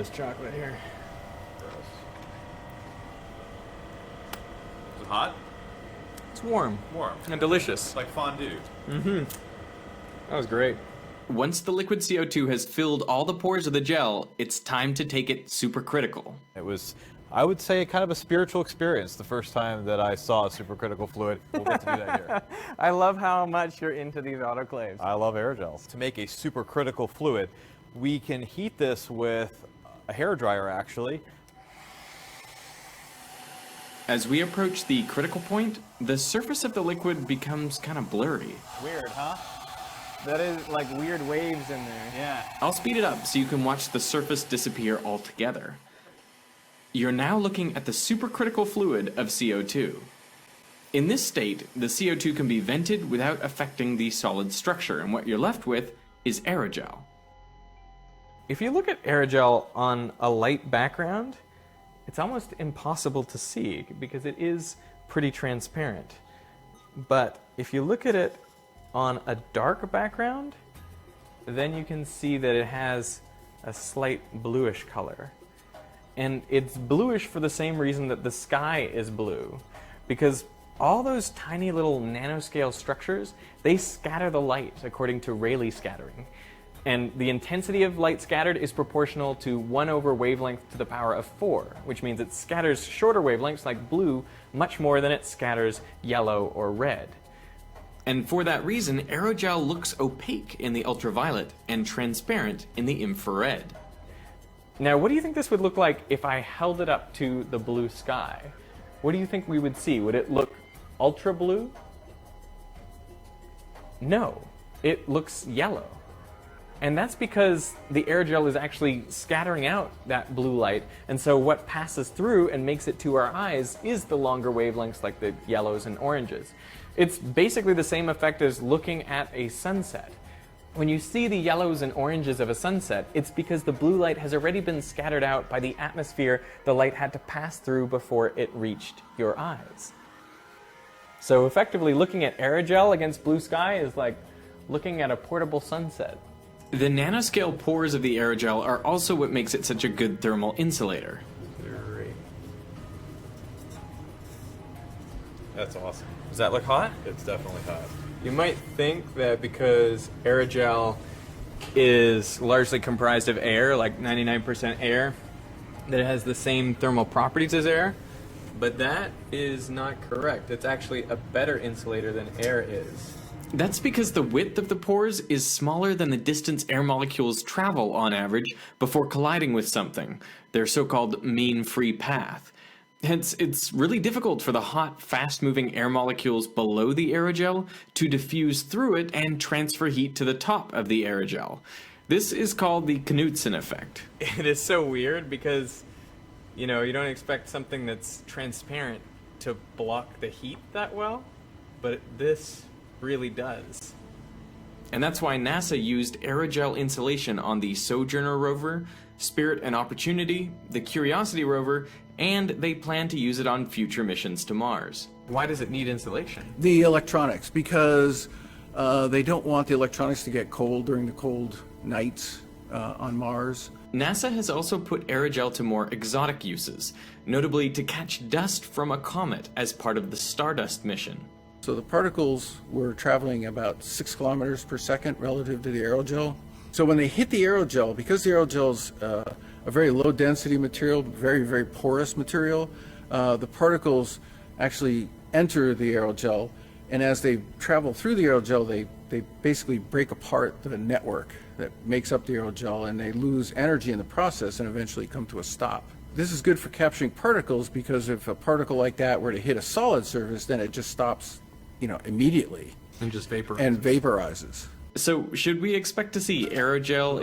this chocolate here. Is it hot? It's warm. Warm. And delicious. It's like fondue. Mm-hmm. That was great. Once the liquid CO2 has filled all the pores of the gel, it's time to take it supercritical. It was, I would say, kind of a spiritual experience the first time that I saw a supercritical fluid. We'll get to do that here. I love how much you're into these autoclaves. I love aerogels. To make a supercritical fluid, we can heat this with a hairdryer, actually. As we approach the critical point, the surface of the liquid becomes kind of blurry. Weird, huh? That is like weird waves in there. Yeah. I'll speed it up so you can watch the surface disappear altogether. You're now looking at the supercritical fluid of CO2. In this state, the CO2 can be vented without affecting the solid structure, and what you're left with is aerogel. If you look at aerogel on a light background, it's almost impossible to see because it is pretty transparent. But if you look at it on a dark background, then you can see that it has a slight bluish color. And it's bluish for the same reason that the sky is blue, because all those tiny little nanoscale structures, they scatter the light according to Rayleigh scattering. And the intensity of light scattered is proportional to 1 over wavelength to the power of 4, which means it scatters shorter wavelengths like blue much more than it scatters yellow or red. And for that reason, aerogel looks opaque in the ultraviolet and transparent in the infrared. Now, what do you think this would look like if I held it up to the blue sky? What do you think we would see? Would it look ultra blue? No, it looks yellow. And that's because the aerogel is actually scattering out that blue light, and so what passes through and makes it to our eyes is the longer wavelengths like the yellows and oranges. It's basically the same effect as looking at a sunset. When you see the yellows and oranges of a sunset, it's because the blue light has already been scattered out by the atmosphere the light had to pass through before it reached your eyes. So effectively, looking at aerogel against blue sky is like looking at a portable sunset. The nanoscale pores of the aerogel are also what makes it such a good thermal insulator. Great. That's awesome. Does that look hot? It's definitely hot. You might think that because aerogel is largely comprised of air, like 99% air, that it has the same thermal properties as air, but that is not correct. It's actually a better insulator than air is. That's because the width of the pores is smaller than the distance air molecules travel on average before colliding with something, their so-called mean free path. Hence, it's really difficult for the hot, fast-moving air molecules below the aerogel to diffuse through it and transfer heat to the top of the aerogel. This is called the Knudsen effect. It is so weird because, you know, you don't expect something that's transparent to block the heat that well, but this really does. And that's why NASA used aerogel insulation on the Sojourner rover, Spirit and Opportunity, the Curiosity rover, and they plan to use it on future missions to Mars. Why does it need insulation? The electronics, because they don't want the electronics to get cold during the cold nights on Mars. NASA has also put aerogel to more exotic uses, notably to catch dust from a comet as part of the Stardust mission. So the particles were traveling about 6 kilometers per second relative to the aerogel. So when they hit the aerogel, because the aerogel's a very low density material, very, very porous material, the particles actually enter the aerogel, and as they travel through the aerogel, they basically break apart the network that makes up the aerogel, and they lose energy in the process and eventually come to a stop. This is good for capturing particles because if a particle like that were to hit a solid surface, then it just stops, you know, immediately And just vaporizes. and vaporizes. So, should we expect to see aerogel